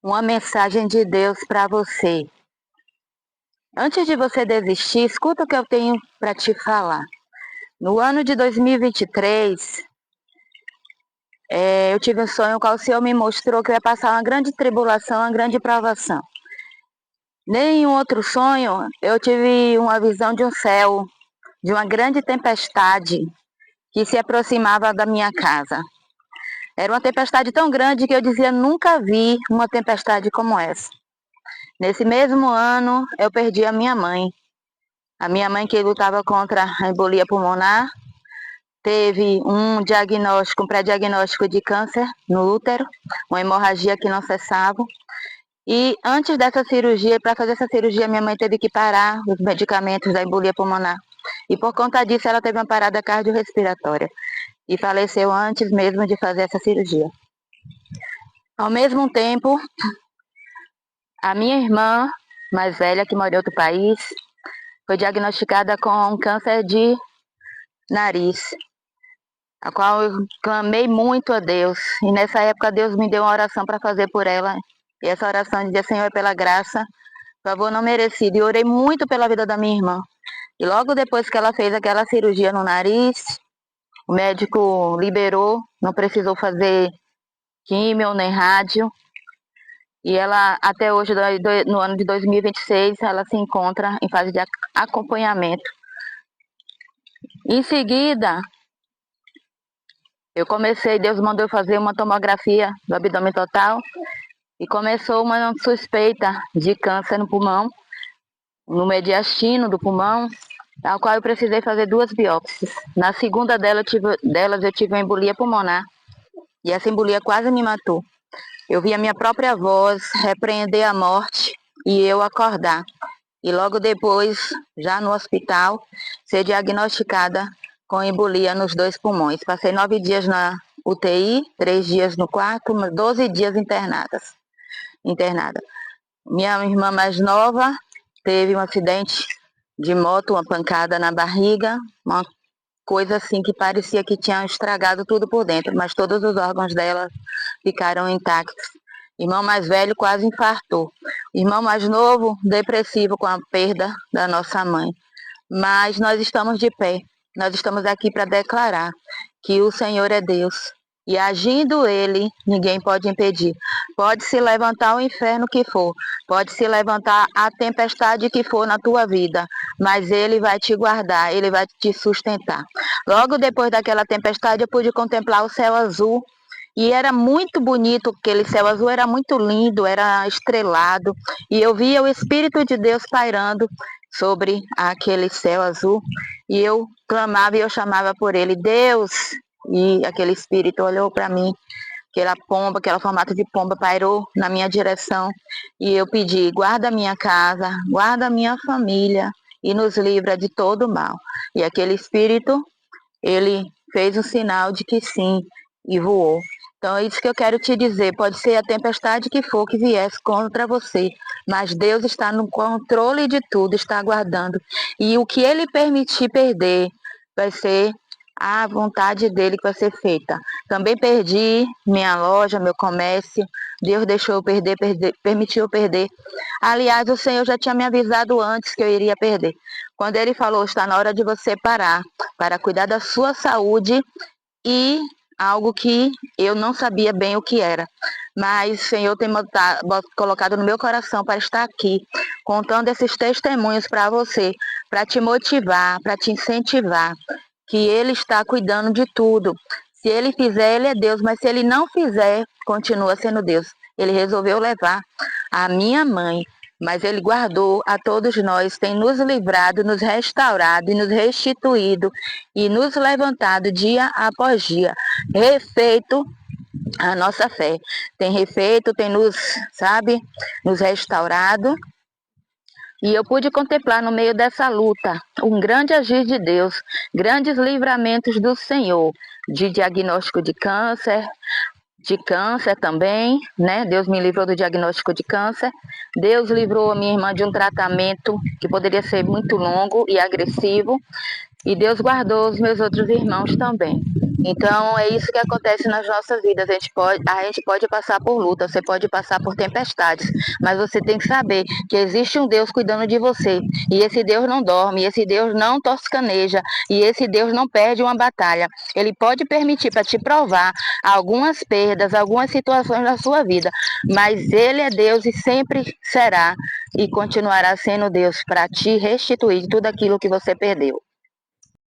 Uma mensagem de Deus para você. Antes de você desistir, escuta o que eu tenho para te falar. No ano de 2023, eu tive um sonho qual o Senhor me mostrou que eu ia passar uma grande tribulação, uma grande provação. Nenhum outro sonho, eu tive uma visão de um céu, de uma grande tempestade que se aproximava da minha casa. Era uma tempestade tão grande que eu dizia, nunca vi uma tempestade como essa. Nesse mesmo ano, eu perdi a minha mãe. A minha mãe, que lutava contra a embolia pulmonar, teve um diagnóstico, um pré-diagnóstico de câncer no útero, uma hemorragia que não cessava. E antes dessa cirurgia, para fazer essa cirurgia, minha mãe teve que parar os medicamentos da embolia pulmonar. E por conta disso, ela teve uma parada cardiorrespiratória. E faleceu antes mesmo de fazer essa cirurgia. Ao mesmo tempo, a minha irmã mais velha, que mora em outro país, foi diagnosticada com um câncer de nariz, a qual eu clamei muito a Deus. E nessa época Deus me deu uma oração para fazer por ela. E essa oração dizia, Senhor, pela graça, favor não merecido. E orei muito pela vida da minha irmã. E logo depois que ela fez aquela cirurgia no nariz, o médico liberou, não precisou fazer químio nem rádio. E ela, até hoje, no ano de 2026, ela se encontra em fase de acompanhamento. Em seguida, Deus mandou eu fazer uma tomografia do abdômen total e começou uma suspeita de câncer no pulmão, no mediastino do pulmão, ao qual eu precisei fazer 2 biópsias. Na segunda delas eu tive uma embolia pulmonar e essa embolia quase me matou. Eu vi a minha própria voz repreender a morte e eu acordar. E logo depois, já no hospital, ser diagnosticada com embolia nos 2 pulmões. Passei 9 dias na UTI, 3 dias no quarto, 12 dias internada. Minha irmã mais nova teve um acidente de moto, uma pancada na barriga, uma coisa assim que parecia que tinha estragado tudo por dentro, mas todos os órgãos dela ficaram intactos. Irmão mais velho quase infartou. Irmão mais novo, depressivo com a perda da nossa mãe. Mas nós estamos de pé. Nós estamos aqui para declarar que o Senhor é Deus. E agindo Ele, ninguém pode impedir. Pode se levantar o inferno que for. Pode se levantar a tempestade que for na tua vida. Mas Ele vai te guardar. Ele vai te sustentar. Logo depois daquela tempestade, eu pude contemplar o céu azul. E era muito bonito, aquele céu azul era muito lindo, era estrelado. E eu via o Espírito de Deus pairando sobre aquele céu azul. E eu clamava e eu chamava por ele, Deus. E aquele Espírito olhou para mim, aquele formato de pomba pairou na minha direção. E eu pedi, guarda a minha casa, guarda a minha família e nos livra de todo mal. E aquele Espírito, ele fez um sinal de que sim e voou. Então é isso que eu quero te dizer, pode ser a tempestade que for que viesse contra você, mas Deus está no controle de tudo, está aguardando. E o que Ele permitir perder, vai ser a vontade dEle que vai ser feita. Também perdi minha loja, meu comércio, Deus deixou eu permitiu eu perder. Aliás, o Senhor já tinha me avisado antes que eu iria perder. Quando Ele falou, está na hora de você parar, para cuidar da sua saúde e algo que eu não sabia bem o que era. Mas o Senhor tem colocado no meu coração para estar aqui, contando esses testemunhos para você, para te motivar, para te incentivar, que Ele está cuidando de tudo. Se Ele fizer, Ele é Deus, mas se Ele não fizer, continua sendo Deus. Ele resolveu levar a minha mãe, mas Ele guardou a todos nós, tem nos livrado, nos restaurado e nos restituído e nos levantado dia após dia, refeito a nossa fé. Tem refeito, tem nos restaurado. E eu pude contemplar no meio dessa luta um grande agir de Deus, grandes livramentos do Senhor, de diagnóstico de câncer também, né? Deus me livrou do diagnóstico de câncer. Deus livrou a minha irmã de um tratamento que poderia ser muito longo e agressivo. E Deus guardou os meus outros irmãos também. Então é isso que acontece nas nossas vidas. A gente pode passar por luta, você pode passar por tempestades, mas você tem que saber que existe um Deus cuidando de você. E esse Deus não dorme, e esse Deus não toscaneja, e esse Deus não perde uma batalha. Ele pode permitir para te provar algumas perdas, algumas situações na sua vida, mas Ele é Deus e sempre será e continuará sendo Deus para te restituir tudo aquilo que você perdeu.